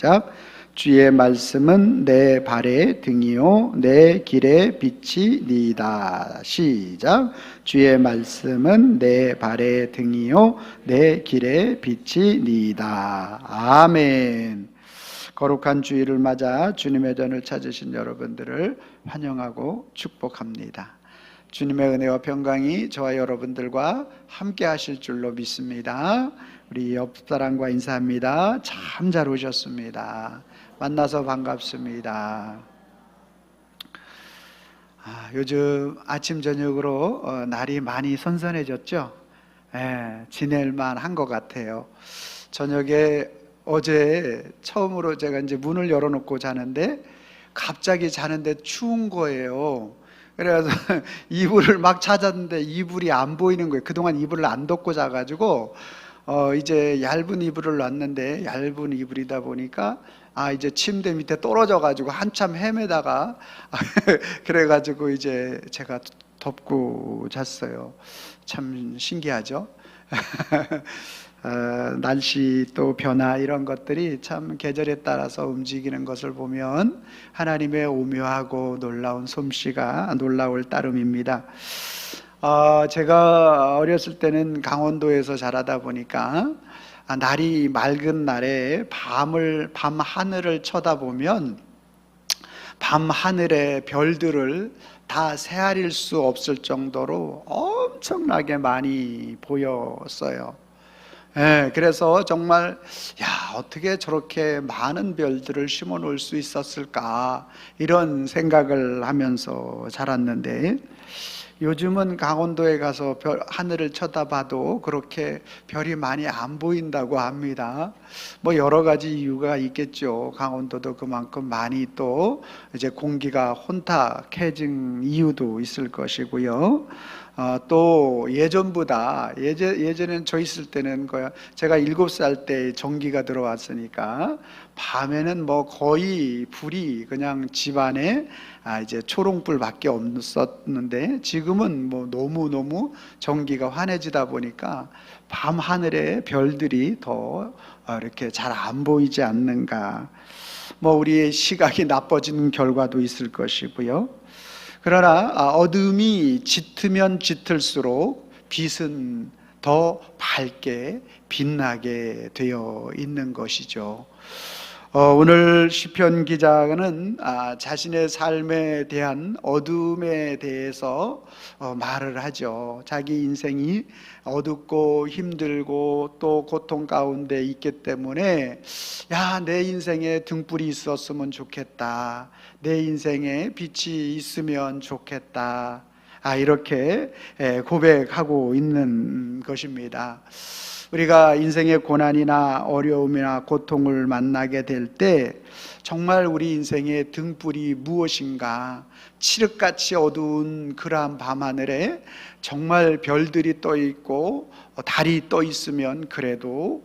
시작. 주의 말씀은 내 발의 등이요 내 길의 빛이니이다. 시작. 주의 말씀은 내 발의 등이요 내 길의 빛이니이다. 아멘. 거룩한 주일을 맞아 주님의 전을 찾으신 여러분들을 환영하고 축복합니다. 주님의 은혜와 평강이 저와 여러분들과 함께 하실 줄로 믿습니다. 우리 옆사람과 인사합니다. 참 잘 오셨습니다. 만나서 반갑습니다. 요즘 아침 저녁으로 날이 많이 선선해졌죠? 지낼만 한 것 같아요. 저녁에 어제 처음으로 제가 이제 문을 열어놓고 자는데 갑자기 자는데 추운 거예요. 그래서 이불을 막 찾았는데 이불이 안 보이는 거예요. 그동안 이불을 안 덮고 자가지고 이제 얇은 이불을 놨는데 얇은 이불이다 보니까 이제 침대 밑에 떨어져 가지고 한참 헤매다가 그래가지고 이제 제가 덮고 잤어요. 참 신기하죠? 날씨 또 변화 이런 것들이 참 계절에 따라서 움직이는 것을 보면 하나님의 오묘하고 놀라운 솜씨가 놀라울 따름입니다. 제가 어렸을 때는 강원도에서 자라다 보니까 날이 맑은 날에 밤 하늘을 쳐다보면 밤 하늘의 별들을 다 헤아릴 수 없을 정도로 엄청나게 많이 보였어요. 그래서 정말 어떻게 저렇게 많은 별들을 심어 놓을 수 있었을까 이런 생각을 하면서 자랐는데, 요즘은 강원도에 가서 하늘을 쳐다봐도 그렇게 별이 많이 안 보인다고 합니다. 뭐 여러 가지 이유가 있겠죠. 강원도도 그만큼 많이 또 이제 공기가 혼탁해진 이유도 있을 것이고요. 또 예전보다 예전엔 저 있을 때는 제가 7살 때 전기가 들어왔으니까 밤에는 뭐 거의 불이 그냥 집안에 이제 초롱불밖에 없었는데, 지금은 뭐 너무 전기가 환해지다 보니까 밤 하늘에 별들이 더 이렇게 잘 안 보이지 않는가. 뭐 우리의 시각이 나빠지는 결과도 있을 것이고요. 그러나 어둠이 짙으면 짙을수록 빛은 더 밝게 빛나게 되어 있는 것이죠. 오늘 시편 기자는 자신의 삶에 대한 어둠에 대해서 말을 하죠. 자기 인생이 어둡고 힘들고 또 고통 가운데 있기 때문에 내 인생에 등불이 있었으면 좋겠다, 내 인생에 빛이 있으면 좋겠다, 이렇게 고백하고 있는 것입니다. 우리가 인생의 고난이나 어려움이나 고통을 만나게 될 때 정말 우리 인생의 등불이 무엇인가, 칠흑같이 어두운 그러한 밤하늘에 정말 별들이 떠 있고 달이 떠 있으면 그래도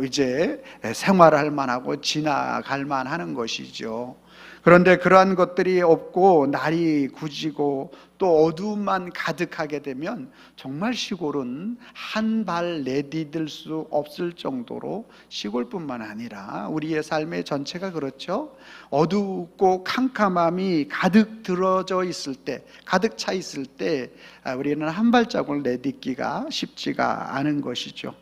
이제 생활할 만하고 지나갈 만하는 것이죠. 그런데 그러한 것들이 없고 날이 굳이고 또 어두움만 가득하게 되면 정말 시골은 한 발 내디딜 수 없을 정도로, 시골뿐만 아니라 우리의 삶의 전체가 그렇죠. 어둡고 캄캄함이 가득 들어져 있을 때, 가득 차 있을 때 우리는 한 발자국을 내딛기가 쉽지가 않은 것이죠.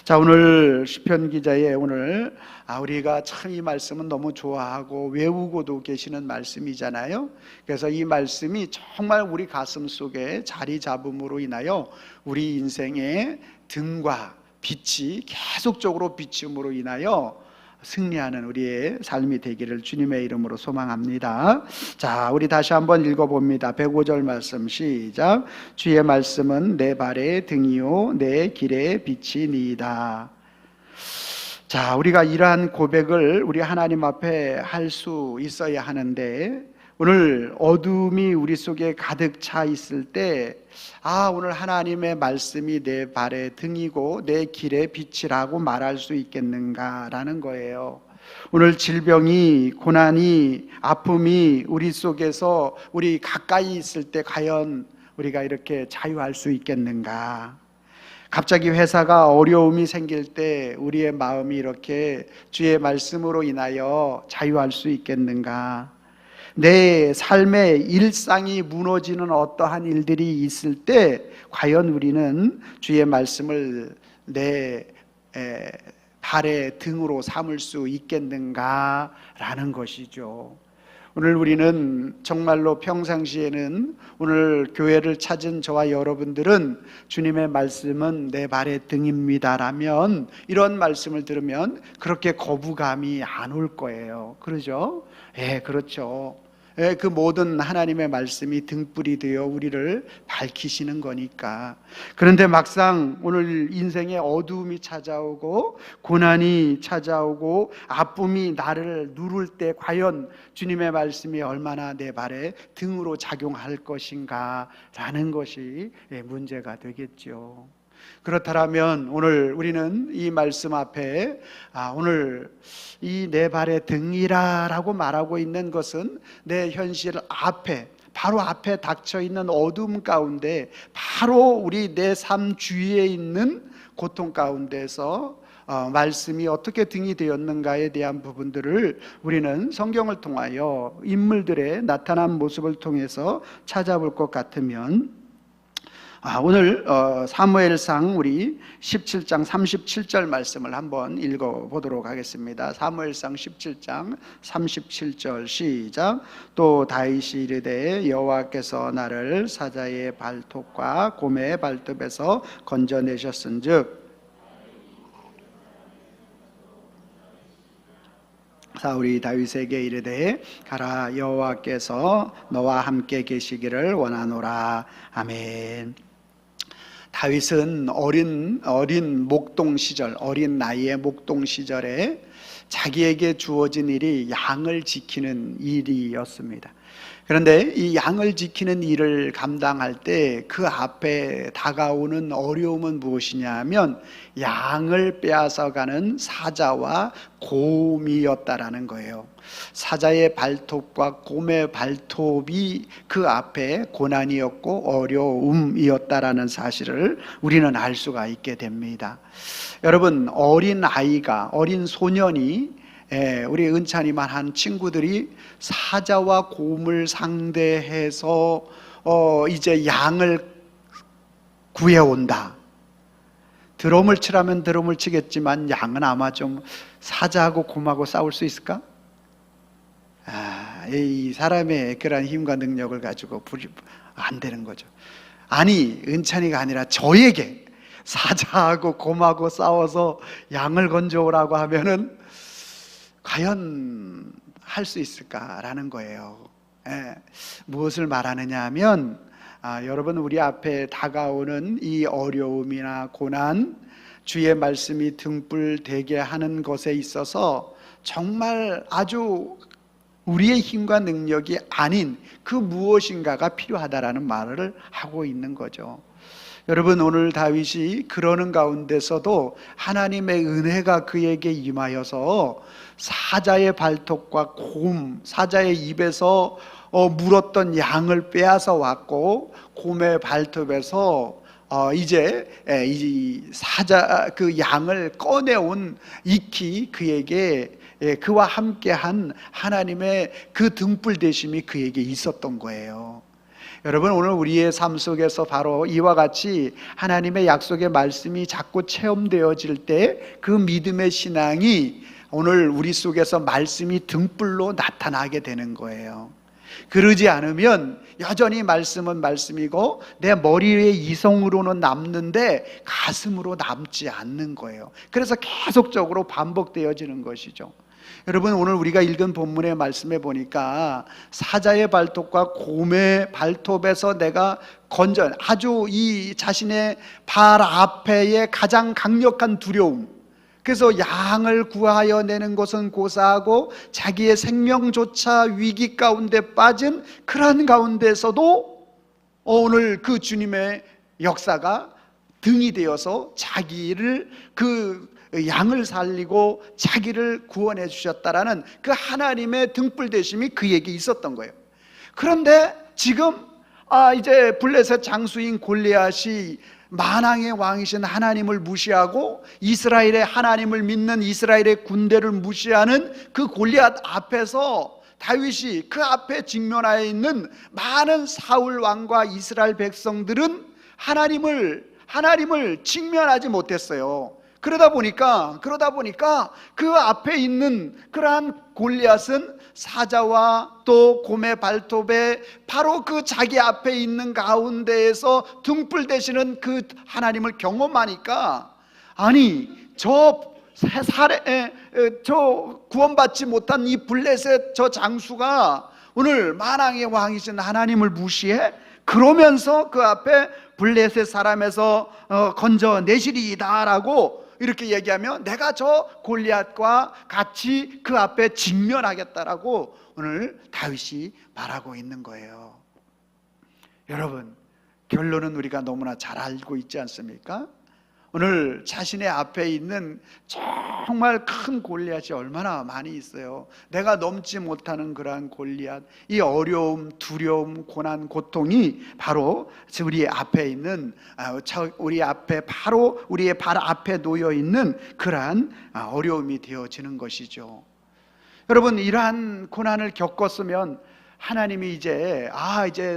자, 오늘 시편 기자의 오늘 우리가 참 이 말씀은 너무 좋아하고 외우고도 계시는 말씀이잖아요. 그래서 이 말씀이 정말 우리 가슴 속에 자리 잡음으로 인하여 우리 인생의 등과 빛이 계속적으로 비춤으로 인하여 승리하는 우리의 삶이 되기를 주님의 이름으로 소망합니다. 자, 우리 다시 한번 읽어봅니다. 105절 말씀 시작. 주의 말씀은 내 발의 등이요 내 길의 빛이니이다. 자, 우리가 이러한 고백을 우리 하나님 앞에 할 수 있어야 하는데, 오늘 어둠이 우리 속에 가득 차 있을 때 오늘 하나님의 말씀이 내 발의 등이고 내 길의 빛이라고 말할 수 있겠는가라는 거예요. 오늘 질병이, 고난이, 아픔이 우리 속에서 우리 가까이 있을 때 과연 우리가 이렇게 자유할 수 있겠는가? 갑자기 회사가 어려움이 생길 때 우리의 마음이 이렇게 주의 말씀으로 인하여 자유할 수 있겠는가? 내 삶의 일상이 무너지는 어떠한 일들이 있을 때 과연 우리는 주의 말씀을 내 발의 등으로 삼을 수 있겠는가라는 것이죠. 오늘 우리는 정말로 평상시에는 오늘 교회를 찾은 저와 여러분들은 주님의 말씀은 내 발의 등입니다라면 이런 말씀을 들으면 그렇게 거부감이 안 올 거예요. 그러죠? 그렇죠. 그 모든 하나님의 말씀이 등불이 되어 우리를 밝히시는 거니까. 그런데 막상 오늘 인생에 어두움이 찾아오고 고난이 찾아오고 아픔이 나를 누를 때 과연 주님의 말씀이 얼마나 내 발에 등으로 작용할 것인가 라는 것이 문제가 되겠죠. 그렇다면 오늘 우리는 이 말씀 앞에 오늘 이 내 발의 등이라고 말하고 있는 것은 내 현실 앞에 바로 앞에 닥쳐 있는 어둠 가운데 바로 우리 내 삶 주위에 있는 고통 가운데서 말씀이 어떻게 등이 되었는가에 대한 부분들을 우리는 성경을 통하여 인물들의 나타난 모습을 통해서 찾아볼 것 같으면 오늘 사무엘상 우리 17장 37절 말씀을 한번 읽어보도록 하겠습니다. 사무엘상 17장 37절 시작. 또 다윗이 이르되 여호와께서 나를 사자의 발톱과 곰의 발톱에서 건져내셨은즉 사울이 다윗에게 이르되 가라 여호와께서 너와 함께 계시기를 원하노라. 아멘. 다윗은 어린 목동 시절, 어린 나이의 목동 시절에 자기에게 주어진 일이 양을 지키는 일이었습니다. 그런데 이 양을 지키는 일을 감당할 때 그 앞에 다가오는 어려움은 무엇이냐 하면 양을 빼앗아가는 사자와 곰이었다라는 거예요. 사자의 발톱과 곰의 발톱이 그 앞에 고난이었고 어려움이었다라는 사실을 우리는 알 수가 있게 됩니다. 여러분, 어린 아이가, 어린 소년이 우리 은찬이만 한 친구들이 사자와 곰을 상대해서 이제 양을 구해온다. 드럼을 치라면 드럼을 치겠지만 양은 아마 좀 사자하고 곰하고 싸울 수 있을까? 이 사람의 그런 힘과 능력을 가지고 안 되는 거죠. 아니, 은찬이가 아니라 저에게 사자하고 곰하고 싸워서 양을 건져오라고 하면은 과연 할 수 있을까라는 거예요. 무엇을 말하느냐 하면 여러분, 우리 앞에 다가오는 이 어려움이나 고난, 주의 말씀이 등불 되게 하는 것에 있어서 정말 아주 우리의 힘과 능력이 아닌 그 무엇인가가 필요하다라는 말을 하고 있는 거죠. 여러분, 오늘 다윗이 그러는 가운데서도 하나님의 은혜가 그에게 임하여서 사자의 발톱과 곰, 사자의 입에서 물었던 양을 빼앗아 왔고 곰의 발톱에서 이제 이 사자 그 양을 꺼내온 익히 그에게 그와 함께한 하나님의 그 등불 되심이 그에게 있었던 거예요. 여러분, 오늘 우리의 삶 속에서 바로 이와 같이 하나님의 약속의 말씀이 자꾸 체험되어질 때 그 믿음의 신앙이 오늘 우리 속에서 말씀이 등불로 나타나게 되는 거예요. 그러지 않으면 여전히 말씀은 말씀이고 내 머리 위에 이성으로는 남는데 가슴으로 남지 않는 거예요. 그래서 계속적으로 반복되어지는 것이죠. 여러분, 오늘 우리가 읽은 본문의 말씀에 보니까 사자의 발톱과 곰의 발톱에서 내가 아주 이 자신의 발 앞에의 가장 강력한 두려움, 그래서 양을 구하여 내는 것은 고사하고 자기의 생명조차 위기 가운데 빠진 그러한 가운데서도 오늘 그 주님의 역사가 등이 되어서 자기를 그 양을 살리고 자기를 구원해 주셨다라는 그 하나님의 등불 되심이 그에게 있었던 거예요. 그런데 지금 이제 블레셋 장수인 골리앗이 만왕의 왕이신 하나님을 무시하고 이스라엘의 하나님을 믿는 이스라엘의 군대를 무시하는 그 골리앗 앞에서 다윗이 그 앞에 직면하여 있는 많은 사울 왕과 이스라엘 백성들은 하나님을 직면하지 못했어요. 그러다 보니까 그 앞에 있는 그러한 골리앗은 사자와 또 곰의 발톱에 바로 그 자기 앞에 있는 가운데에서 등불 되시는 그 하나님을 경험하니까, 아니 저 구원받지 못한 이 블레셋 저 장수가 오늘 만왕의 왕이신 하나님을 무시해? 그러면서 그 앞에 블레셋 사람에서 건져내시리이다라고 이렇게 얘기하면 내가 저 골리앗과 같이 그 앞에 직면하겠다라고 오늘 다윗이 말하고 있는 거예요. 여러분, 결론은 우리가 너무나 잘 알고 있지 않습니까? 오늘 자신의 앞에 있는 정말 큰 골리앗이 얼마나 많이 있어요. 내가 넘지 못하는 그러한 골리앗, 이 어려움, 두려움, 고난, 고통이 바로 우리 앞에 있는, 우리의 발 앞에 놓여 있는 그러한 어려움이 되어지는 것이죠. 여러분, 이러한 고난을 겪었으면 하나님이 이제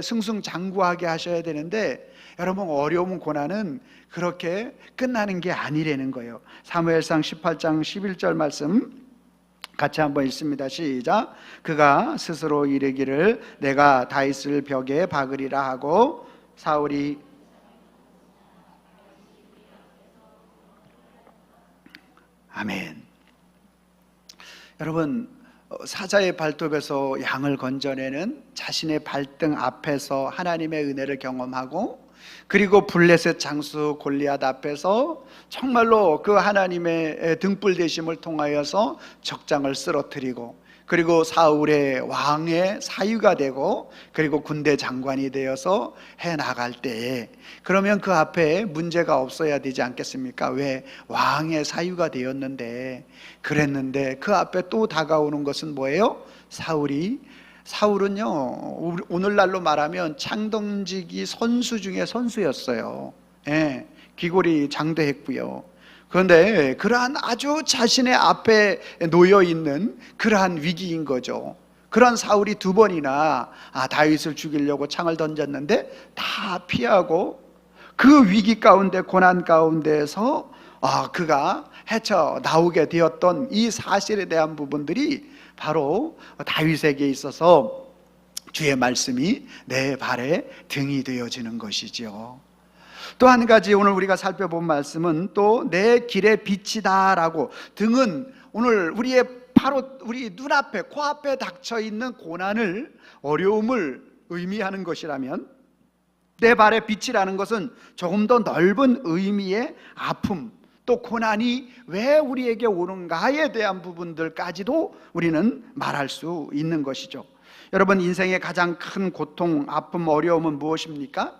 승승장구하게 하셔야 되는데, 여러분, 어려움, 고난은 그렇게 끝나는 게 아니라는 거예요. 사무엘상 18장 11절 말씀 같이 한번 읽습니다. 시작. 그가 스스로 이르기를 내가 다윗을 벽에 박으리라 하고 사울이 아멘. 여러분, 사자의 발톱에서 양을 건져내는 자신의 발등 앞에서 하나님의 은혜를 경험하고, 그리고 블레셋 장수 골리앗 앞에서 정말로 그 하나님의 등불 되심을 통하여서 적장을 쓰러뜨리고, 그리고 사울의 왕의 사위가 되고, 그리고 군대 장관이 되어서 해나갈 때에, 그러면 그 앞에 문제가 없어야 되지 않겠습니까? 왜? 왕의 사위가 되었는데, 그랬는데 그 앞에 또 다가오는 것은 뭐예요? 사울은요, 오늘날로 말하면 창던지기 선수 중에 선수였어요. 예, 귀골이 장대했고요. 그런데 그러한 아주 자신의 앞에 놓여 있는 그러한 위기인 거죠. 그런 사울이 두 번이나 다윗을 죽이려고 창을 던졌는데 다 피하고, 그 위기 가운데, 고난 가운데에서 그가 헤쳐 나오게 되었던 이 사실에 대한 부분들이 바로 다윗에게 있어서 주의 말씀이 내 발에 등이 되어지는 것이죠. 또 한 가지 오늘 우리가 살펴본 말씀은 또 내 길의 빛이다 라고, 등은 오늘 우리 눈앞에, 코앞에 닥쳐 있는 고난을, 어려움을 의미하는 것이라면, 내 발의 빛이라는 것은 조금 더 넓은 의미의 아픔, 또 고난이 왜 우리에게 오는가에 대한 부분들까지도 우리는 말할 수 있는 것이죠. 여러분, 인생의 가장 큰 고통, 아픔, 어려움은 무엇입니까?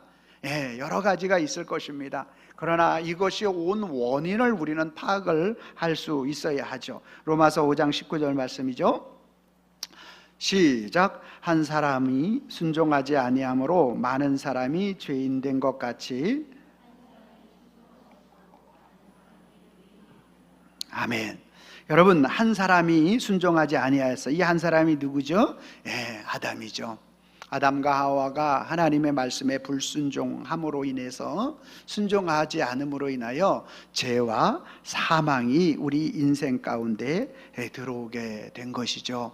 여러 가지가 있을 것입니다. 그러나 이것이 온 원인을 우리는 파악을 할 수 있어야 하죠. 로마서 5장 19절 말씀이죠. 시작. 한 사람이 순종하지 아니함으로 많은 사람이 죄인 된 것 같이. 아멘. 여러분, 한 사람이 순종하지 아니하였어. 이 한 사람이 누구죠? 아담이죠. 아담과 하와가 하나님의 말씀에 불순종함으로 인해서, 순종하지 않음으로 인하여 죄와 사망이 우리 인생 가운데 들어오게 된 것이죠.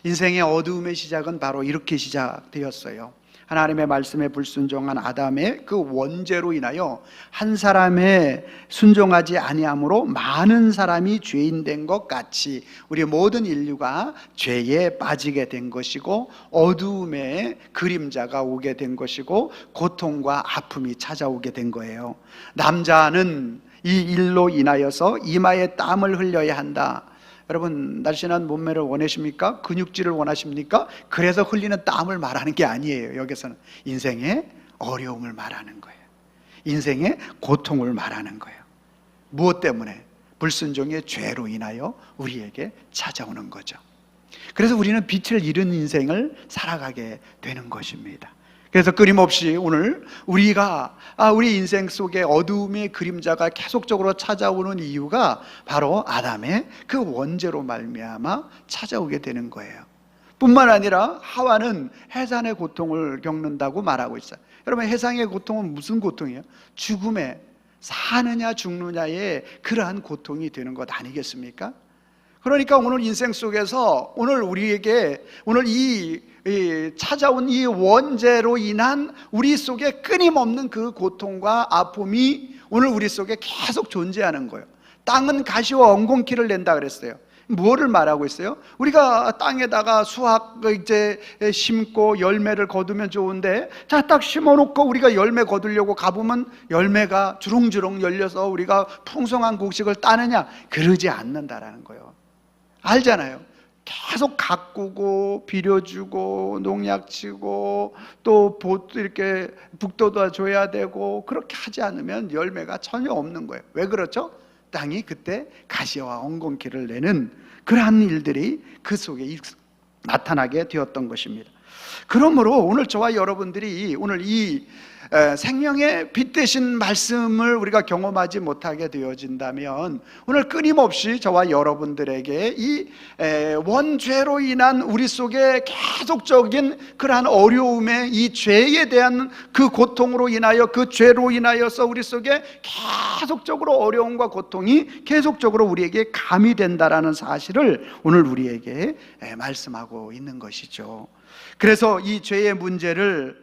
인생의 어두움의 시작은 바로 이렇게 시작되었어요. 하나님의 말씀에 불순종한 아담의 그 원죄로 인하여 한 사람의 순종하지 아니함으로 많은 사람이 죄인 된 것 같이 우리 모든 인류가 죄에 빠지게 된 것이고, 어두움의 그림자가 오게 된 것이고, 고통과 아픔이 찾아오게 된 거예요. 남자는 이 일로 인하여서 이마에 땀을 흘려야 한다. 여러분, 날씬한 몸매를 원하십니까? 근육질을 원하십니까? 그래서 흘리는 땀을 말하는 게 아니에요. 여기서는 인생의 어려움을 말하는 거예요. 인생의 고통을 말하는 거예요. 무엇 때문에? 불순종의 죄로 인하여 우리에게 찾아오는 거죠. 그래서 우리는 빛을 잃은 인생을 살아가게 되는 것입니다. 그래서 끊임없이 오늘 우리가 우리 인생 속에 어두움의 그림자가 계속적으로 찾아오는 이유가 바로 아담의 그 원죄로 말미암아 찾아오게 되는 거예요. 뿐만 아니라 하와는 해산의 고통을 겪는다고 말하고 있어요. 여러분, 해상의 고통은 무슨 고통이에요? 죽음에, 사느냐 죽느냐의 그러한 고통이 되는 것 아니겠습니까? 그러니까 오늘 인생 속에서 오늘 우리에게 오늘 이 찾아온 이 원죄로 인한 우리 속에 끊임없는 그 고통과 아픔이 오늘 우리 속에 계속 존재하는 거예요. 땅은 가시와 엉겅퀴를 낸다 그랬어요. 뭐를 말하고 있어요? 우리가 땅에다가 수확 이제 심고 열매를 거두면 좋은데, 자, 딱 심어놓고 우리가 열매 거두려고 가보면 열매가 주렁주렁 열려서 우리가 풍성한 곡식을 따느냐? 그러지 않는다라는 거예요. 알잖아요. 계속 가꾸고 비료주고 농약 치고 또 이렇게 북돋아 줘야 되고, 그렇게 하지 않으면 열매가 전혀 없는 거예요. 왜 그렇죠? 땅이 그때 가시와 엉겅퀴를 내는 그러한 일들이 그 속에 나타나게 되었던 것입니다. 그러므로 오늘 저와 여러분들이 오늘 이 생명의 빛 되신 말씀을 우리가 경험하지 못하게 되어진다면, 오늘 끊임없이 저와 여러분들에게 이 원죄로 인한 우리 속에 계속적인 그러한 어려움의 이 죄에 대한 그 고통으로 인하여, 그 죄로 인하여서 우리 속에 계속적으로 어려움과 고통이 계속적으로 우리에게 가미된다라는 사실을 오늘 우리에게 말씀하고 있는 것이죠. 그래서 이 죄의 문제를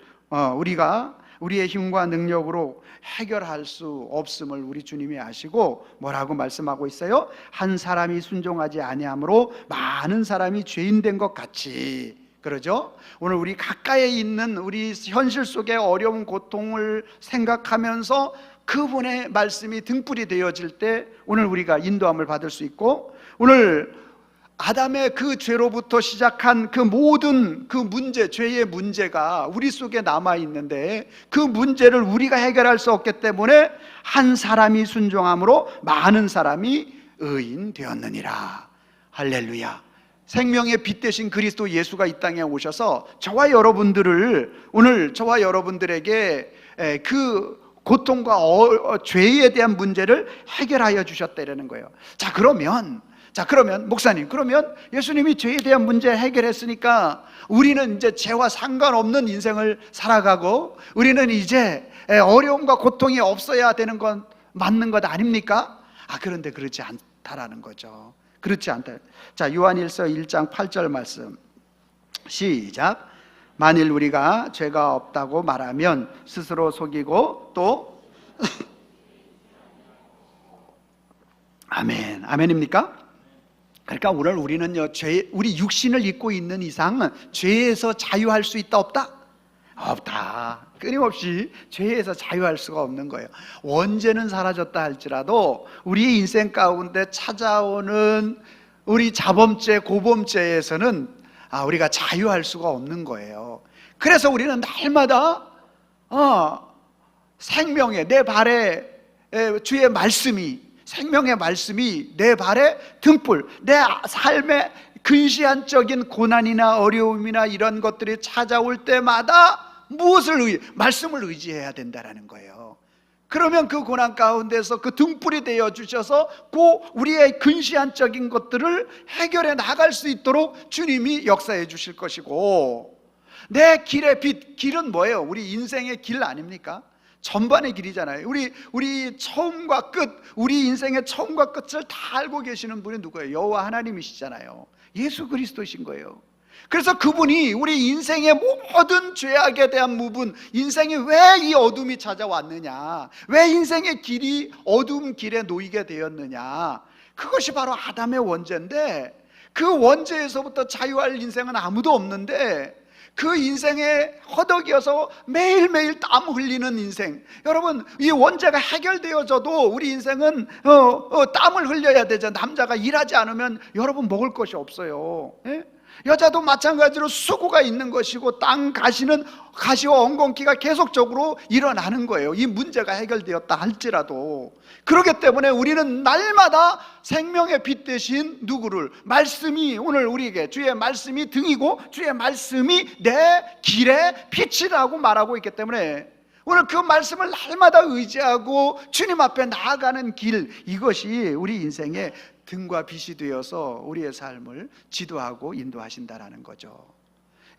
우리가 우리의 힘과 능력으로 해결할 수 없음을 우리 주님이 아시고 뭐라고 말씀하고 있어요? 한 사람이 순종하지 아니함으로 많은 사람이 죄인 된 것 같이. 그러죠? 오늘 우리 가까이 있는 우리 현실 속의 어려운 고통을 생각하면서 그분의 말씀이 등불이 되어질 때 오늘 우리가 인도함을 받을 수 있고, 오늘 아담의 그 죄로부터 시작한 그 모든 그 문제, 죄의 문제가 우리 속에 남아있는데, 그 문제를 우리가 해결할 수 없기 때문에 한 사람이 순종함으로 많은 사람이 의인 되었느니라. 할렐루야. 생명의 빛 되신 그리스도 예수가 이 땅에 오셔서 저와 여러분들을, 오늘 저와 여러분들에게 그 고통과 죄에 대한 문제를 해결하여 주셨다는 거예요. 자, 그러면 목사님, 그러면 예수님이 죄에 대한 문제 해결했으니까 우리는 이제 죄와 상관없는 인생을 살아가고 우리는 이제 어려움과 고통이 없어야 되는 건 맞는 것 아닙니까? 그런데 그렇지 않다라는 거죠. 그렇지 않다. 자, 요한일서 1장 8절 말씀 시작. 만일 우리가 죄가 없다고 말하면 스스로 속이고 또 아멘, 아멘입니까? 그러니까 오늘 우리는요, 우리 육신을 입고 있는 이상 죄에서 자유할 수 있다 없다? 없다. 끊임없이 죄에서 자유할 수가 없는 거예요. 원죄는 사라졌다 할지라도 우리 인생 가운데 찾아오는 우리 자범죄, 고범죄에서는 우리가 자유할 수가 없는 거예요. 그래서 우리는 날마다 생명의 내 발에 주의 말씀이, 생명의 말씀이 내 발에 등불, 내 삶의 근시안적인 고난이나 어려움이나 이런 것들이 찾아올 때마다 말씀을 의지해야 된다는 거예요. 그러면 그 고난 가운데서 그 등불이 되어 주셔서 우리의 근시안적인 것들을 해결해 나갈 수 있도록 주님이 역사해 주실 것이고, 내 길의 빛, 길은 뭐예요? 우리 인생의 길 아닙니까? 전반의 길이잖아요. 우리 처음과 끝, 우리 인생의 처음과 끝을 다 알고 계시는 분이 누구예요? 여호와 하나님이시잖아요. 예수 그리스도신 거예요. 그래서 그분이 우리 인생의 모든 죄악에 대한 부분, 인생이 왜 이 어둠이 찾아왔느냐, 왜 인생의 길이 어두운 길에 놓이게 되었느냐, 그것이 바로 아담의 원죄인데, 그 원죄에서부터 자유할 인생은 아무도 없는데, 그 인생에 허덕이어서 매일매일 땀 흘리는 인생, 여러분, 이 원죄가 해결되어져도 우리 인생은 땀을 흘려야 되죠. 남자가 일하지 않으면 여러분 먹을 것이 없어요. 예? 여자도 마찬가지로 수고가 있는 것이고 땅 가시와 엉겅퀴가 계속적으로 일어나는 거예요. 이 문제가 해결되었다 할지라도. 그렇기 때문에 우리는 날마다 생명의 빛 대신 누구를, 말씀이 오늘 우리에게, 주의 말씀이 등이고 주의 말씀이 내 길의 빛이라고 말하고 있기 때문에 오늘 그 말씀을 날마다 의지하고 주님 앞에 나아가는 길, 이것이 우리 인생의 등과 빛이 되어서 우리의 삶을 지도하고 인도하신다라는 거죠.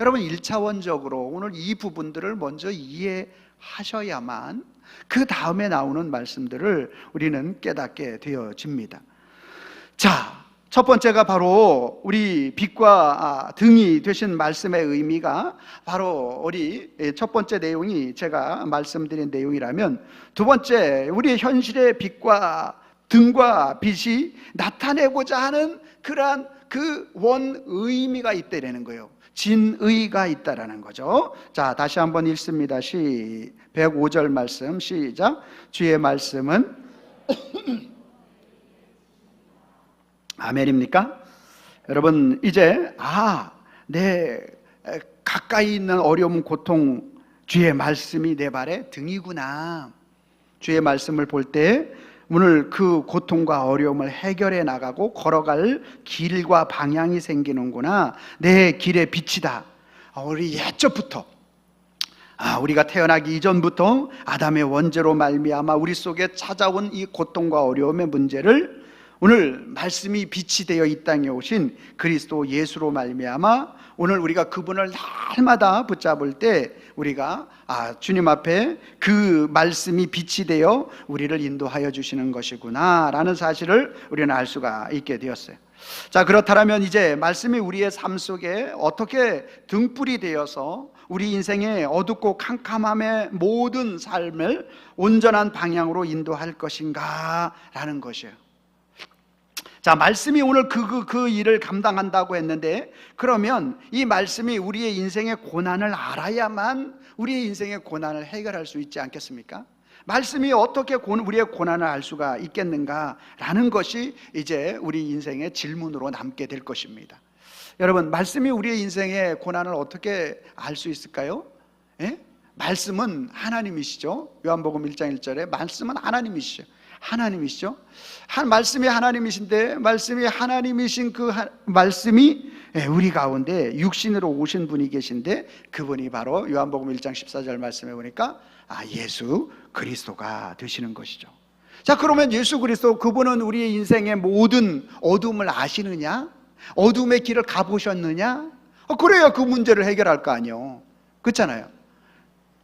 여러분, 1차원적으로 오늘 이 부분들을 먼저 이해하셔야만 그 다음에 나오는 말씀들을 우리는 깨닫게 되어집니다. 자, 첫 번째가 바로 우리 빛과 등이 되신 말씀의 의미가 바로 우리 첫 번째 내용이 제가 말씀드린 내용이라면, 두 번째 우리의 현실의 빛과 등과 빛이 나타내고자 하는 그러한 그 원의미가 있다라는 거예요. 진의가 있다라는 거죠. 자, 다시 한번 읽습니다. 105절 말씀 시작. 주의 말씀은 아멘입니까? 여러분, 이제 내 가까이 있는 어려움, 고통, 주의 말씀이 내 발의 등이구나. 주의 말씀을 볼 때 오늘 그 고통과 어려움을 해결해 나가고 걸어갈 길과 방향이 생기는구나. 내 길의 빛이다. 우리 옛적부터, 우리가 태어나기 이전부터 아담의 원죄로 말미암아 우리 속에 찾아온 이 고통과 어려움의 문제를 오늘 말씀이 빛이 되어 이 땅에 오신 그리스도 예수로 말미암아 오늘 우리가 그분을 날마다 붙잡을 때 우리가 주님 앞에 그 말씀이 빛이 되어 우리를 인도하여 주시는 것이구나 라는 사실을 우리는 알 수가 있게 되었어요. 자, 그렇다면 이제 말씀이 우리의 삶 속에 어떻게 등불이 되어서 우리 인생의 어둡고 캄캄함의 모든 삶을 온전한 방향으로 인도할 것인가 라는 것이에요. 자, 말씀이 오늘 그 일을 감당한다고 했는데, 그러면 이 말씀이 우리의 인생의 고난을 알아야만 우리의 인생의 고난을 해결할 수 있지 않겠습니까? 말씀이 어떻게 우리의 고난을 알 수가 있겠는가라는 것이 이제 우리 인생의 질문으로 남게 될 것입니다. 여러분, 말씀이 우리의 인생의 고난을 어떻게 알 수 있을까요? 말씀은 하나님이시죠. 요한복음 1장 1절에 말씀은 하나님이시죠. 말씀이 하나님이신데, 말씀이 하나님이신 그 말씀이 우리 가운데 육신으로 오신 분이 계신데, 그분이 바로 요한복음 1장 14절 말씀에 보니까 예수 그리스도가 되시는 것이죠. 자, 그러면 예수 그리스도, 그분은 우리의 인생의 모든 어둠을 아시느냐? 어둠의 길을 가보셨느냐? 그래야 그 문제를 해결할 거 아니에요. 그렇잖아요.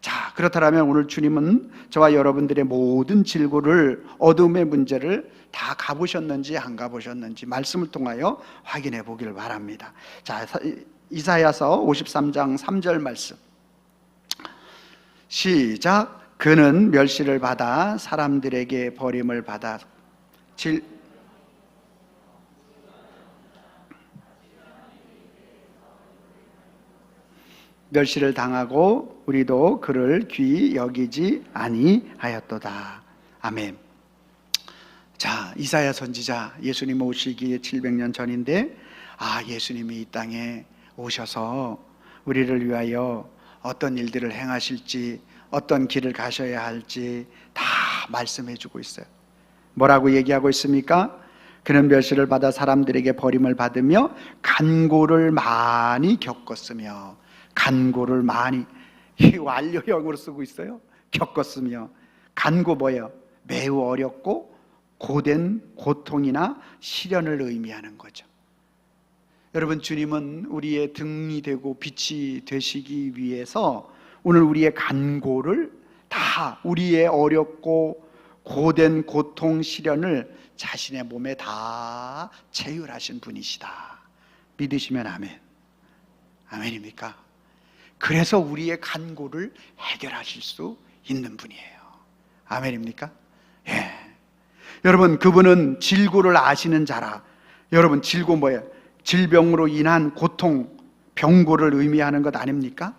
자, 그렇다면 오늘 주님은 저와 여러분들의 모든 질고를, 어둠의 문제를 다 가보셨는지 안 가보셨는지 말씀을 통하여 확인해 보기를 바랍니다. 자, 이사야서 53장 3절 말씀 시작. 그는 멸시를 받아 사람들에게 버림을 받아 멸시를 당하고 우리도 그를 귀히 여기지 아니하였도다. 아멘. 자, 이사야 선지자, 예수님 오시기에 700년 전인데 예수님이 이 땅에 오셔서 우리를 위하여 어떤 일들을 행하실지, 어떤 길을 가셔야 할지 다 말씀해 주고 있어요. 뭐라고 얘기하고 있습니까? 그는 멸시를 받아 사람들에게 버림을 받으며 간고를 많이 겪었으며, 간고를 많이, 이 완료형으로 쓰고 있어요. 겪었으며. 간고 뭐예요? 매우 어렵고 고된 고통이나 시련을 의미하는 거죠. 여러분, 주님은 우리의 등이 되고 빛이 되시기 위해서 오늘 우리의 간고를 다, 우리의 어렵고 고된 고통 시련을 자신의 몸에 다 체휼하신 분이시다. 믿으시면 아멘. 아멘입니까? 그래서 우리의 간고를 해결하실 수 있는 분이에요. 아멘입니까? 예. 여러분, 그분은 질고를 아시는 자라. 여러분, 질고 뭐예요? 질병으로 인한 고통, 병고를 의미하는 것 아닙니까?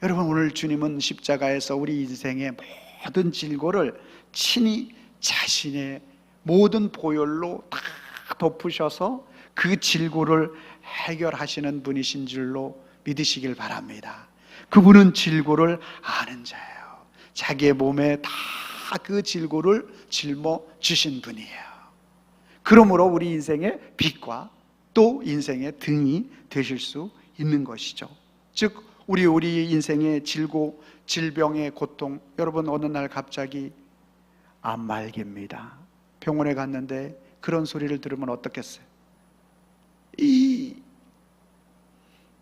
여러분, 오늘 주님은 십자가에서 우리 인생의 모든 질고를 친히 자신의 모든 보혈로 다 덮으셔서 그 질고를 해결하시는 분이신 줄로 믿으시길 바랍니다. 그분은 질고를 아는 자예요. 자기의 몸에 다 그 질고를 짊어 주신 분이에요. 그러므로 우리 인생의 빛과 또 인생의 등이 되실 수 있는 것이죠. 즉 우리 인생의 질고, 질병의 고통, 여러분 어느 날 갑자기 암말기입니다. 병원에 갔는데 그런 소리를 들으면 어떻겠어요?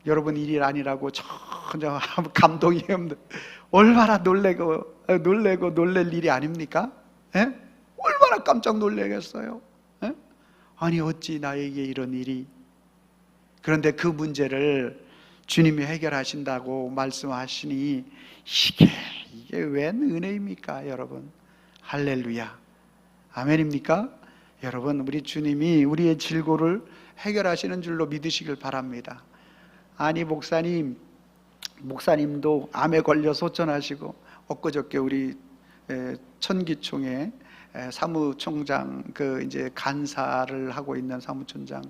여러분 일이 아니라고 전혀 감동이 없는, 얼마나 놀래고 놀랄 일이 아닙니까? 에? 얼마나 깜짝 놀라겠어요? 에? 아니 어찌 나에게 이런 일이. 그런데 그 문제를 주님이 해결하신다고 말씀하시니 이게 웬 은혜입니까 여러분? 할렐루야, 아멘입니까? 여러분 우리 주님이 우리의 질고를 해결하시는 줄로 믿으시길 바랍니다. 아니 목사님도 암에 걸려 소천하시고, 엊그저께 우리 천기총회 사무총장 이제 간사를 하고 있는 사무총장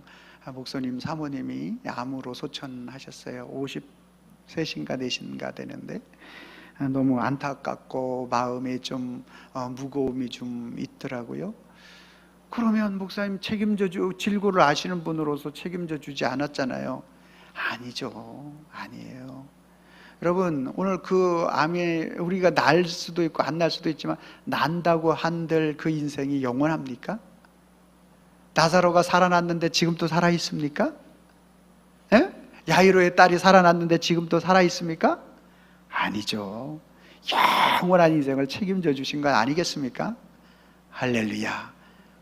목사님 사모님이 암으로 소천하셨어요. 53인가 4인가 되는데 너무 안타깝고 마음에 좀 무거움이 좀 있더라고요. 그러면 목사님 질고를 아시는 분으로서 책임져 주지 않았잖아요. 아니죠. 아니에요. 여러분 오늘 그 암에 우리가 날 수도 있고 안 날 수도 있지만 난다고 한들 그 인생이 영원합니까? 나사로가 살아났는데 지금도 살아있습니까? 에? 야이로의 딸이 살아났는데 지금도 살아있습니까? 아니죠. 영원한 인생을 책임져 주신 건 아니겠습니까? 할렐루야.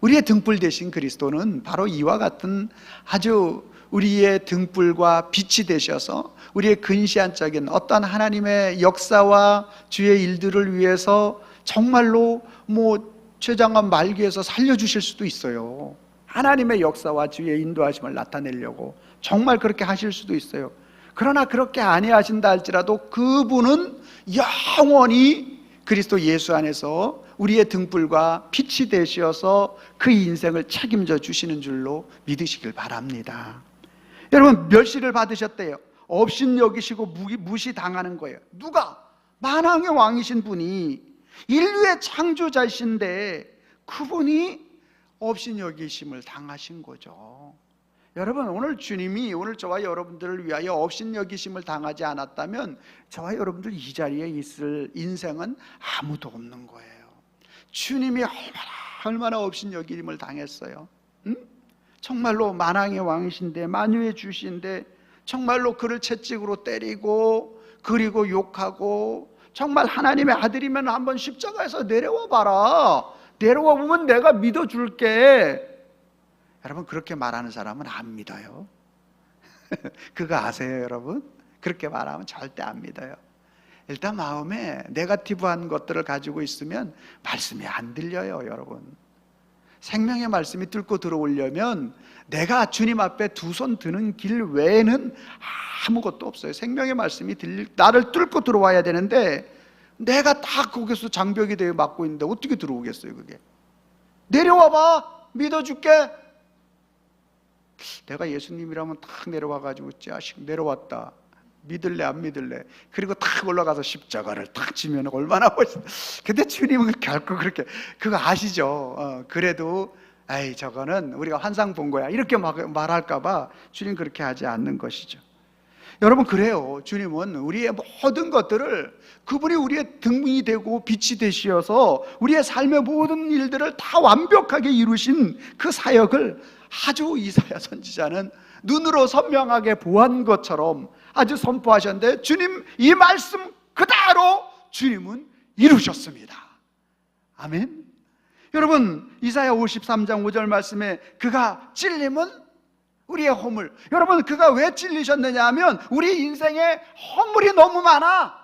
우리의 등불 되신 그리스도는 바로 이와 같은 아주 우리의 등불과 빛이 되셔서 우리의 근시안적인 어떤 하나님의 역사와 주의 일들을 위해서 정말로 최장암 말기에서 살려주실 수도 있어요. 하나님의 역사와 주의 인도하심을 나타내려고 정말 그렇게 하실 수도 있어요. 그러나 그렇게 아니하신다 할지라도 그분은 영원히 그리스도 예수 안에서 우리의 등불과 빛이 되셔서 그 인생을 책임져 주시는 줄로 믿으시길 바랍니다. 여러분 멸시를 받으셨대요. 업신여기시고 무시당하는 거예요. 누가? 만왕의 왕이신 분이, 인류의 창조자이신데 그분이 업신여기심을 당하신 거죠. 여러분 오늘 주님이 오늘 저와 여러분들을 위하여 업신여기심을 당하지 않았다면 저와 여러분들 이 자리에 있을 인생은 아무도 없는 거예요. 주님이 얼마나 업신여기심을 당했어요. 응? 정말로 만왕의 왕이신데 만유의 주신데 정말로 그를 채찍으로 때리고 그리고 욕하고, 정말 하나님의 아들이면 한번 십자가에서 내려와 봐라, 내려와 보면 내가 믿어줄게. 여러분 그렇게 말하는 사람은 안 믿어요. 그거 아세요 여러분? 그렇게 말하면 절대 안 믿어요. 일단 마음에 네거티브한 것들을 가지고 있으면 말씀이 안 들려요 여러분. 생명의 말씀이 뚫고 들어오려면 내가 주님 앞에 두 손 드는 길 외에는 아무것도 없어요. 생명의 말씀이 나를 뚫고 들어와야 되는데 내가 다 거기서 장벽이 되어 막고 있는데 어떻게 들어오겠어요 그게? 내려와 봐, 믿어줄게. 내가 예수님이라면 탁 내려와가지고 자식 내려왔다, 믿을래 안 믿을래? 그리고 탁 올라가서 십자가를 탁 지면 얼마나 멋있어. 근데 주님은 결코 그렇게, 그거 아시죠? 그래도 에이 저거는 우리가 환상 본 거야 이렇게 말할까봐 주님 그렇게 하지 않는 것이죠. 여러분 그래요. 주님은 우리의 모든 것들을, 그분이 우리의 등이 되고 빛이 되시어서 우리의 삶의 모든 일들을 다 완벽하게 이루신 그 사역을 아주 이사야 선지자는 눈으로 선명하게 보한 것처럼 아주 선포하셨는데, 주님 이 말씀 그대로 주님은 이루셨습니다. 아멘. 여러분 이사야 53장 5절 말씀에 그가 찔림은 우리의 허물, 여러분 그가 왜 찔리셨느냐 하면 우리 인생에 허물이 너무 많아.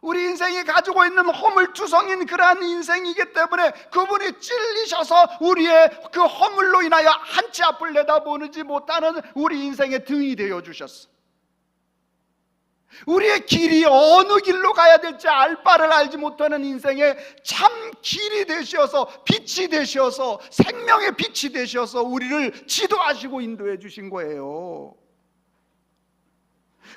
우리 인생이 가지고 있는 허물투성인 그러한 인생이기 때문에 그분이 찔리셔서 우리의 그 허물로 인하여 한치 앞을 내다보지 못하는 우리 인생의 등이 되어주셨어. 우리의 길이 어느 길로 가야 될지 알 바를 알지 못하는 인생에 참 길이 되셔서, 빛이 되셔서, 생명의 빛이 되셔서 우리를 지도하시고 인도해 주신 거예요.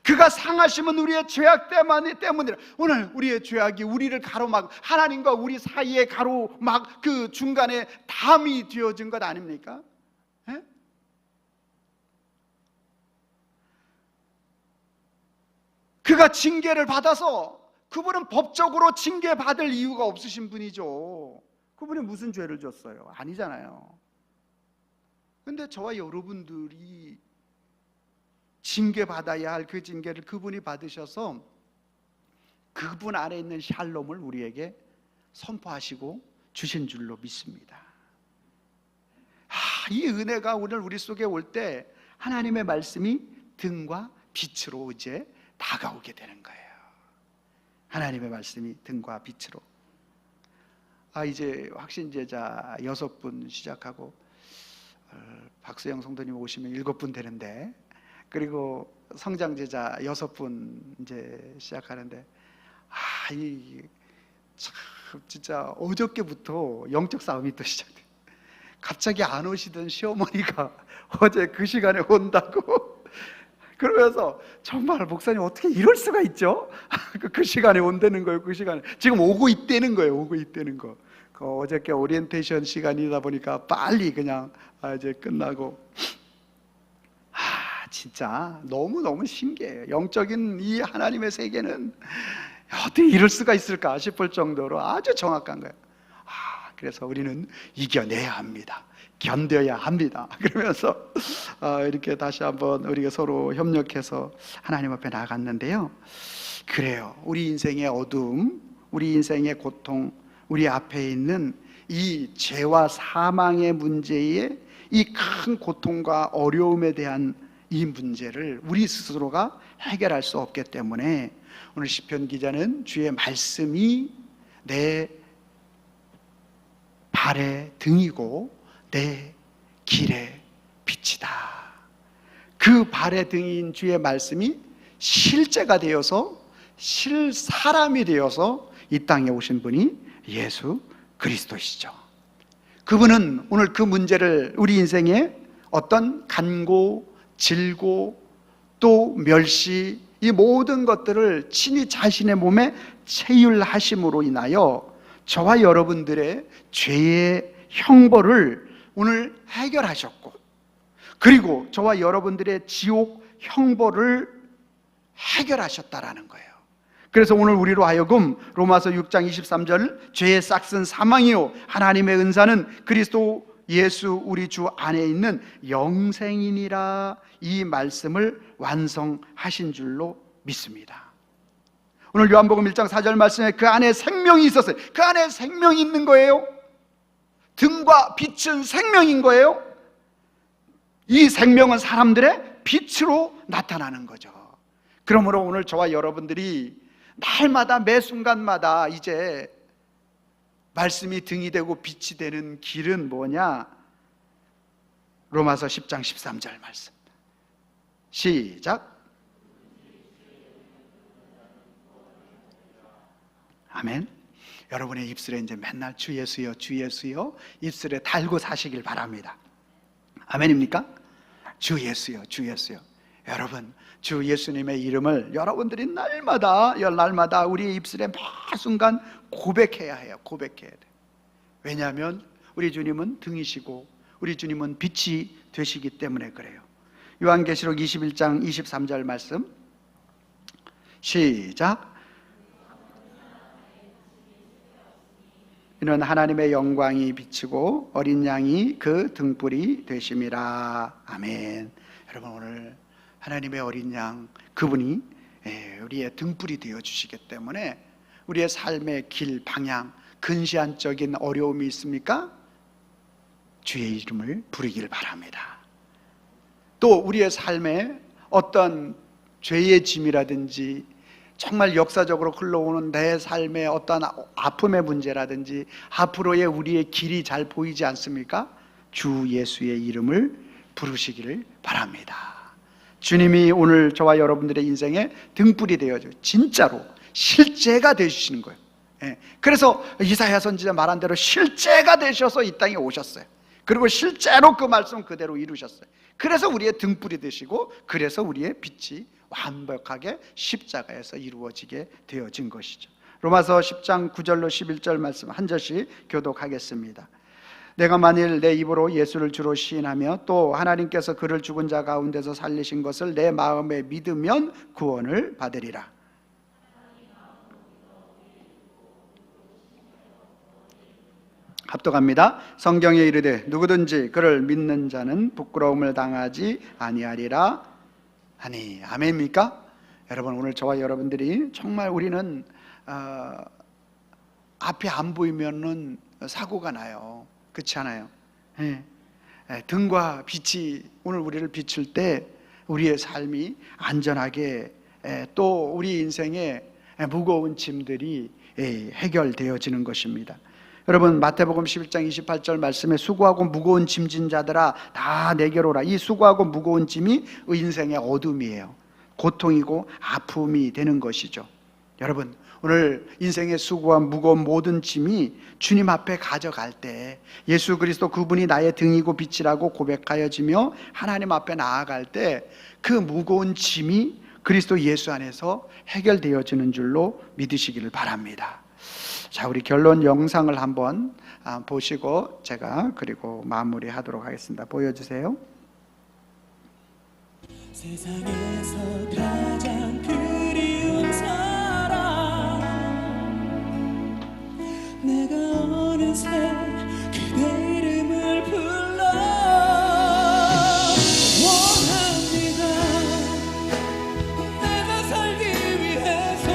그가 상하심은 우리의 죄악 때문이라. 오늘 우리의 죄악이 우리를 가로막, 하나님과 우리 사이에 가로막 그 중간에 담이 되어진 것 아닙니까? 예? 그가 징계를 받아서, 그분은 법적으로 징계받을 이유가 없으신 분이죠. 그분이 무슨 죄를 졌어요? 아니잖아요. 근데 저와 여러분들이 징계받아야 할 그 징계를 그분이 받으셔서 그분 안에 있는 샬롬을 우리에게 선포하시고 주신 줄로 믿습니다. 이 은혜가 오늘 우리 속에 올 때 하나님의 말씀이 등과 빛으로 이제 다가오게 되는 거예요. 하나님의 말씀이 등과 빛으로. 이제 확신제자 6분 시작하고 박수영 성도님 오시면 7분 되는데, 그리고 성장제자 6분 이제 시작하는데, 참 진짜 어저께부터 영적 싸움이 또 시작돼. 갑자기 안 오시던 시어머니가 어제 그 시간에 온다고 그러면서, 정말 목사님 어떻게 이럴 수가 있죠? 그 시간에 온다는 거예요. 그 시간에 지금 오고 있다는 거예요. 오고 있다는 거. 어저께 오리엔테이션 시간이다 보니까 빨리 그냥 이제 끝나고, 진짜 너무너무 신기해요. 영적인 이 하나님의 세계는 어떻게 이럴 수가 있을까 싶을 정도로 아주 정확한 거예요. 그래서 우리는 이겨내야 합니다. 견뎌야 합니다. 그러면서 이렇게 다시 한번 우리가 서로 협력해서 하나님 앞에 나아갔는데요. 그래요. 우리 인생의 어둠, 우리 인생의 고통, 우리 앞에 있는 이 죄와 사망의 문제의 이 큰 고통과 어려움에 대한 이 문제를 우리 스스로가 해결할 수 없기 때문에 오늘 시편 기자는 주의 말씀이 내 발의 등이고 내 길의 빛이다. 그 발의 등인 주의 말씀이 실제가 되어서 실사람이 되어서 이 땅에 오신 분이 예수 그리스도시죠. 그분은 오늘 그 문제를, 우리 인생에 어떤 간고, 질고, 또 멸시, 이 모든 것들을 친히 자신의 몸에 체휼하심으로 인하여 저와 여러분들의 죄의 형벌을 오늘 해결하셨고, 그리고 저와 여러분들의 지옥 형벌을 해결하셨다라는 거예요. 그래서 오늘 우리로 하여금 로마서 6장 23절 죄의 싹은 사망이요 하나님의 은사는 그리스도 예수 우리 주 안에 있는 영생이니라, 이 말씀을 완성하신 줄로 믿습니다. 오늘 요한복음 1장 4절 말씀에 그 안에 생명이 있었어요. 그 안에 생명이 있는 거예요. 등과 빛은 생명인 거예요. 이 생명은 사람들의 빛으로 나타나는 거죠. 그러므로 오늘 저와 여러분들이 날마다 매 순간마다 이제 말씀이 등이 되고 빛이 되는 길은 뭐냐? 로마서 10장 13절 말씀. 시작. 아멘. 여러분의 입술에 이제 맨날 주 예수여 주 예수여 입술에 달고 사시길 바랍니다. 아멘입니까? 주 예수여 주 예수여. 여러분, 주 예수님의 이름을 여러분들이 날마다 우리의 입술에 매 순간 고백해야 해요. 고백해야 돼요. 왜냐하면 우리 주님은 등이시고 우리 주님은 빛이 되시기 때문에 그래요. 요한계시록 21장 23절 말씀. 시작. 이는 하나님의 영광이 비치고 어린 양이 그 등불이 되심이라. 아멘. 여러분, 오늘 하나님의 어린 양, 그분이 우리의 등불이 되어주시기 때문에 우리의 삶의 길, 방향, 근시안적인 어려움이 있습니까? 주의 이름을 부르길 바랍니다. 또 우리의 삶에 어떤 죄의 짐이라든지 정말 역사적으로 흘러오는 내 삶의 어떤 아픔의 문제라든지 앞으로의 우리의 길이 잘 보이지 않습니까? 주 예수의 이름을 부르시기를 바랍니다. 주님이 오늘 저와 여러분들의 인생에 등불이 되어줘 진짜로 실제가 되주시는 거예요. 예. 그래서 이사야 선지자 말한 대로 실제가 되셔서 이 땅에 오셨어요. 그리고 실제로 그 말씀 그대로 이루셨어요. 그래서 우리의 등불이 되시고, 그래서 우리의 빛이 완벽하게 십자가에서 이루어지게 되어진 것이죠. 로마서 10장 9절로 11절 말씀 한 절씩 교독하겠습니다. 내가 만일 내 입으로 예수를 주로 시인하며 또 하나님께서 그를 죽은 자 가운데서 살리신 것을 내 마음에 믿으면 구원을 받으리라. 합독합니다. 성경에 이르되 누구든지 그를 믿는 자는 부끄러움을 당하지 아니하리라 하니. 아멘입니까? 여러분, 오늘 저와 여러분들이 정말 우리는 앞이 안 보이면은 사고가 나요. 그렇지 않아요? 등과 빛이 오늘 우리를 비출 때 우리의 삶이 안전하게, 또 우리 인생에 무거운 짐들이 해결되어지는 것입니다. 여러분, 마태복음 11장 28절 말씀에 수고하고 무거운 짐진 자들아 다 내게로 오라. 이 수고하고 무거운 짐이 인생의 어둠이에요. 고통이고 아픔이 되는 것이죠. 여러분, 오늘 인생의 수고와 무거운 모든 짐이 주님 앞에 가져갈 때 예수 그리스도 그분이 나의 등이고 빛이라고 고백하여지며 하나님 앞에 나아갈 때 그 무거운 짐이 그리스도 예수 안에서 해결되어지는 줄로 믿으시기를 바랍니다. 자, 우리 결론 영상을 한번 보시고 제가 그리고 마무리하도록 하겠습니다. 보여주세요. 세상에서 가장 그리운 사람, 내가 어느새 그대 이름을 불러 원합니다. 내가 살기 위해서.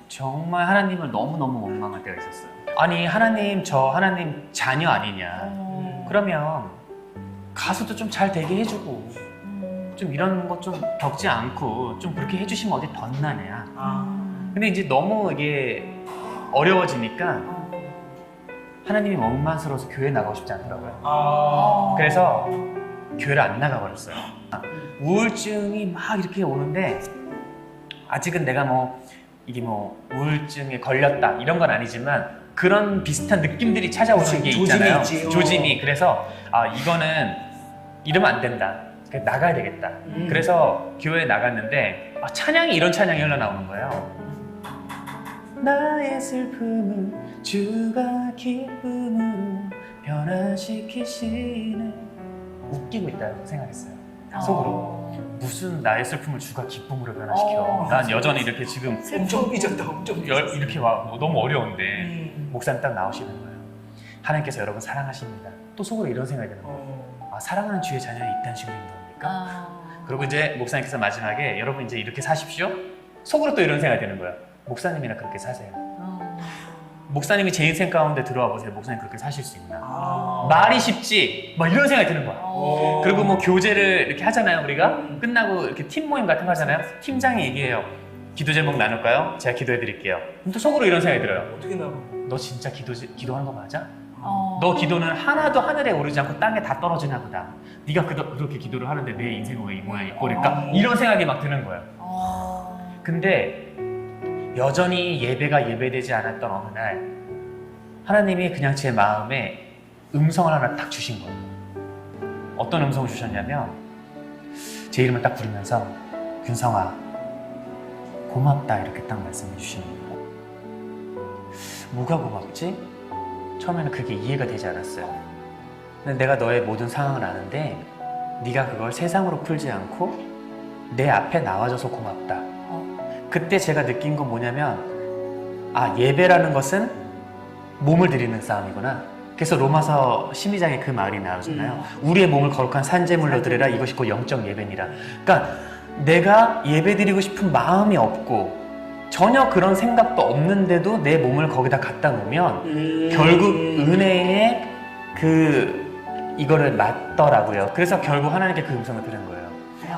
정말 하나님을 너무너무 원망할 때가 있었어요. 아니, 하나님, 저 하나님 자녀 아니냐. 그러면 가수도 좀 잘 되게 해주고 좀 이런 거 좀 겪지 않고 좀 그렇게 해주시면 어디 덧나냐. 근데 이제 너무 이게 어려워지니까 하나님이 원망스러워서 교회 나가고 싶지 않더라고요. 그래서 교회를 안 나가버렸어요. 우울증이 막 이렇게 오는데 아직은 내가 이게 우울증에 걸렸다 이런 건 아니지만 그런 비슷한 느낌들이 찾아오는 게 있잖아요. 조짐이. 그래서 이거는 이러면 안 된다. 나가야 되겠다. 그래서 교회에 나갔는데 찬양이 이런 찬양이 흘러나오는 거예요. 나의 슬픔을 주가 기쁨으로 변화시키시네. 웃기고 있다고 생각했어요. 속으로. 무슨 나의 슬픔을 주가 기쁨으로 변화시켜. 난 여전히 이렇게 지금 엄청 삐졌다. 엄청 삐졌어. 이렇게 와 너무 어려운데 목사님 딱 나오시는 거예요. 하나님께서 여러분 사랑하십니다. 또 속으로 이런 생각이 드는 거예요. 사랑하는 주의 자녀는 이딴 식으로 있는 겁니까? 그리고 이제 목사님께서 마지막에 여러분 이제 이렇게 사십시오. 속으로 또 이런 생각이 드는 거예요. 목사님이나 그렇게 사세요. 목사님이 제 인생 가운데 들어와 보세요. 목사님 그렇게 사실 수 있나? 말이 쉽지? 막 이런 생각이 드는 거야. 그리고 교제를 이렇게 하잖아요. 우리가 끝나고 이렇게 팀 모임 같은 거 하잖아요. 팀장이 얘기해요. 기도 제목 나눌까요? 제가 기도해 드릴게요. 그럼 또 속으로 이런 생각이 들어요. 어떻게 나가? 너 진짜 기도하는 거 맞아? 너 기도는 하나도 하늘에 오르지 않고 땅에 다 떨어지나 보다. 네가 그렇게 기도를 하는데 내 인생은 왜 이 모양이 꼴일까? 이런 생각이 막 드는 거예요. 근데 여전히 예배가 예배되지 않았던 어느 날 하나님이 그냥 제 마음에 음성을 하나 딱 주신 거예요. 어떤 음성을 주셨냐면 제 이름을 딱 부르면서 균성아 고맙다 이렇게 딱 말씀해 주시는 거예요. 뭐가 고맙지? 처음에는 그게 이해가 되지 않았어요. 근데 내가 너의 모든 상황을 아는데 네가 그걸 세상으로 풀지 않고 내 앞에 나와줘서 고맙다. 그때 제가 느낀 건 뭐냐면 예배라는 것은 몸을 드리는 싸움이구나. 그래서 로마서 12장에 그 말이 나오잖아요. 우리의 몸을 거룩한 산제물로 드리라. 이것이 곧 영적 예배니라. 그러니까 내가 예배드리고 싶은 마음이 없고 전혀 그런 생각도 없는데도 내 몸을 거기다 갖다 놓으면 결국 은혜의 이거를 맞더라고요. 그래서 결국 하나님께 그 음성을 들은 거예요.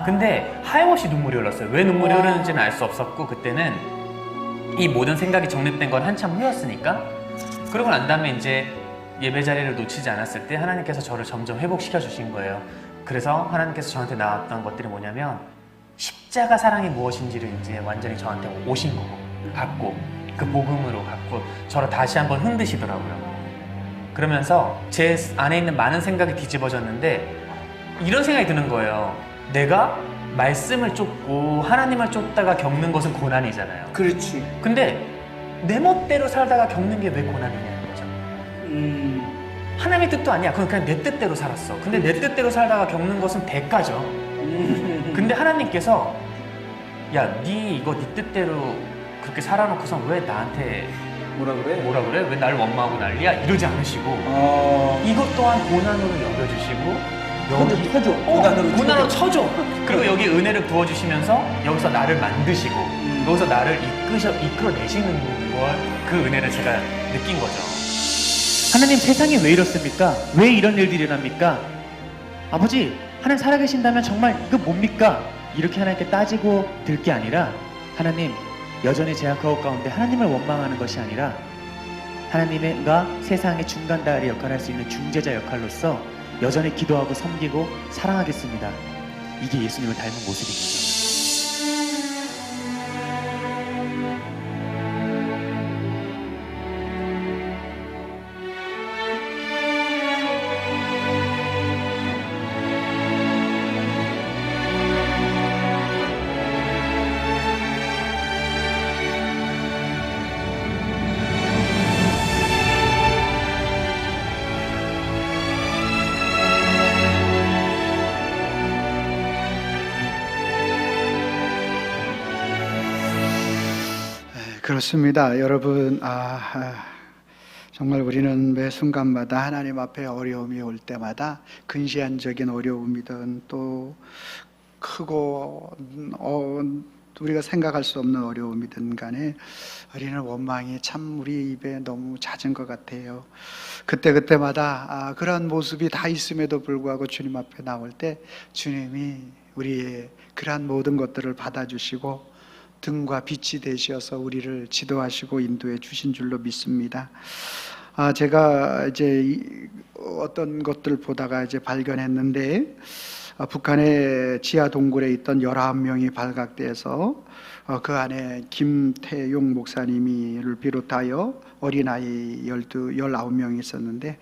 근데 하염없이 눈물이 흘렀어요. 왜 눈물이 흐르는지는 알 수 없었고 그때는 이 모든 생각이 정립된 건 한참 후였으니까. 그러고 난 다음에 이제 예배 자리를 놓치지 않았을 때 하나님께서 저를 점점 회복시켜 주신 거예요. 그래서 하나님께서 저한테 나왔던 것들이 뭐냐면 십자가 사랑이 무엇인지를 이제 완전히 저한테 오신 거고 갖고 그 복음으로 갖고 저를 다시 한번 흔드시더라고요. 그러면서 제 안에 있는 많은 생각이 뒤집어졌는데 이런 생각이 드는 거예요. 내가 말씀을 쫓고 하나님을 쫓다가 겪는 것은 고난이잖아요. 그렇지. 근데 내 멋대로 살다가 겪는 게 왜 고난이냐는 거죠. 하나님의 뜻도 아니야. 그건 그냥 내 뜻대로 살았어. 근데 내 뜻대로 살다가 겪는 것은 대가죠. 근데 하나님께서 야, 네 이거 네 뜻대로 그렇게 살아놓고서 왜 나한테 뭐라 그래? 뭐라 그래? 왜 나를 원망하고 난리야? 이러지 않으시고 이것 또한 고난으로 여겨주시고 여기 쳐줘. 고난으로 쳐줘. 그리고 여기 은혜를 부어주시면서 여기서 나를 만드시고 여기서 나를 이끌어내시는 걸 그 은혜를 제가 느낀 거죠. 하나님, 세상이 왜 이렇습니까? 왜 이런 일들이 일어납니까? 아버지, 하나님 살아계신다면 정말 이거 뭡니까? 이렇게 하나님께 따지고 들 게 아니라, 하나님, 여전히 제가 그것 가운데 하나님을 원망하는 것이 아니라 하나님과 세상의 중간다리 역할을 할 수 있는 중재자 역할로서 여전히 기도하고 섬기고 사랑하겠습니다. 이게 예수님을 닮은 모습입니다. 그렇습니다. 여러분, 정말 우리는 매 순간마다 하나님 앞에 어려움이 올 때마다 근시안적인 어려움이든 또 크고 우리가 생각할 수 없는 어려움이든 간에 우리는 원망이 참 우리 입에 너무 잦은 것 같아요. 그때마다 그런 모습이 다 있음에도 불구하고 주님 앞에 나올 때 주님이 우리의 그러한 모든 것들을 받아주시고 등과 빛이 되셔서 우리를 지도하시고 인도해 주신 줄로 믿습니다. 제가 이제 어떤 것들 보다가 이제 발견했는데 북한의 지하 동굴에 있던 19명이 발각돼서 그 안에 김태용 목사님을 비롯하여 어린아이 19명이 있었는데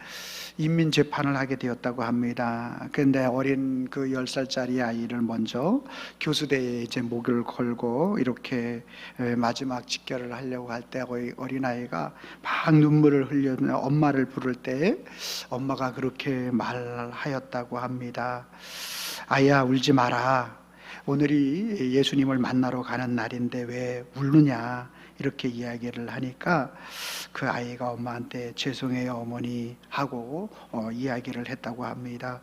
인민재판을 하게 되었다고 합니다. 그런데 어린 그 10살짜리 아이를 먼저 교수대에 이제 목을 걸고 이렇게 마지막 직결을 하려고 할 때 어린아이가 막 눈물을 흘려 엄마를 부를 때 엄마가 그렇게 말하였다고 합니다. 아이야, 울지 마라. 오늘이 예수님을 만나러 가는 날인데 왜 울느냐, 이렇게 이야기를 하니까 그 아이가 엄마한테 죄송해요 어머니 하고 이야기를 했다고 합니다.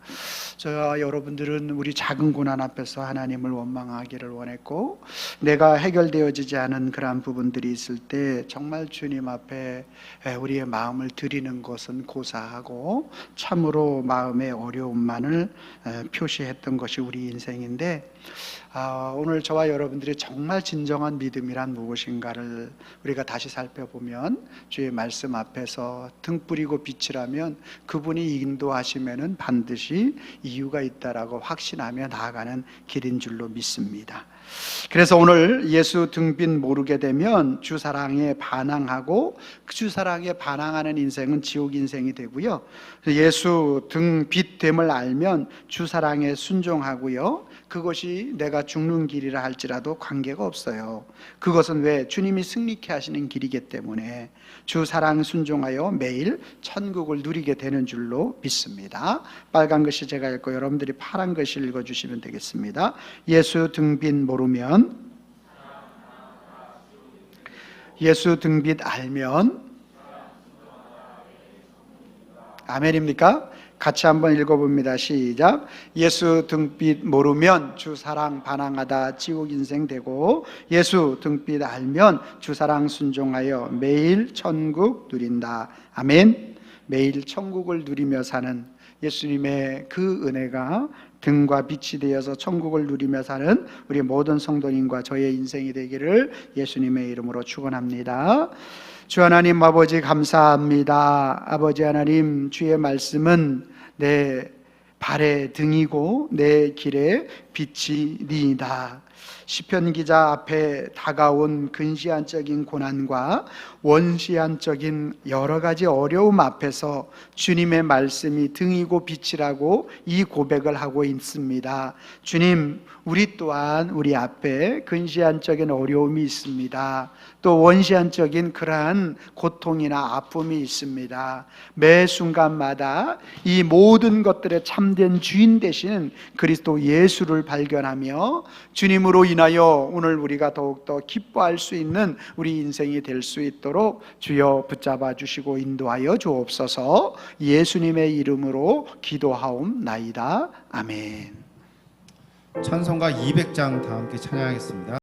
저와 여러분들은 우리 작은 고난 앞에서 하나님을 원망하기를 원했고, 내가 해결되어지지 않은 그러한 부분들이 있을 때 정말 주님 앞에 우리의 마음을 드리는 것은 고사하고 참으로 마음의 어려움만을 표시했던 것이 우리 인생인데, 오늘 저와 여러분들이 정말 진정한 믿음이란 무엇인가를 우리가 다시 살펴보면 주의 말씀 앞에서 등 뿌리고 빛이라면 그분이 인도하시면은 반드시 이유가 있다라고 확신하며 나아가는 길인 줄로 믿습니다. 그래서 오늘 예수 등빛 모르게 되면 주 사랑에 반항하고 주 사랑에 반항하는 인생은 지옥 인생이 되고요, 예수 등빛 됨을 알면 주 사랑에 순종하고요, 그것이 내가 죽는 길이라 할지라도 관계가 없어요. 그것은 왜? 주님이 승리케 하시는 길이기 때문에 주 사랑 순종하여 매일 천국을 누리게 되는 줄로 믿습니다. 빨간 글씨 제가 읽고 여러분들이 파란 글씨 읽어주시면 되겠습니다. 예수 등빛 모르면, 예수 등빛 알면, 아멘입니까? 같이 한번 읽어봅니다. 시작. 예수 등빛 모르면 주 사랑 반항하다 지옥 인생 되고, 예수 등빛 알면 주 사랑 순종하여 매일 천국 누린다. 아멘. 매일 천국을 누리며 사는 예수님의 그 은혜가 등과 빛이 되어서 천국을 누리며 사는 우리 모든 성도님과 저의 인생이 되기를 예수님의 이름으로 축원합니다. 주 하나님 아버지 감사합니다. 아버지 하나님, 주의 말씀은 내 발의 등이고 내 길의 빛이니이다. 시편 기자 앞에 다가온 근시안적인 고난과 원시안적인 여러 가지 어려움 앞에서 주님의 말씀이 등이고 빛이라고 이 고백을 하고 있습니다. 주님, 우리 또한 우리 앞에 근시안적인 어려움이 있습니다. 또 원시안적인 그러한 고통이나 아픔이 있습니다. 매 순간마다 이 모든 것들의 참된 주인 되신 그리스도 예수를 발견하며 주님으로 인하여 오늘 우리가 더욱더 기뻐할 수 있는 우리 인생이 될 수 있도록 주여 붙잡아 주시고 인도하여 주옵소서. 예수님의 이름으로 기도하옵나이다. 아멘. 찬송가 200장 다 함께 찬양하겠습니다.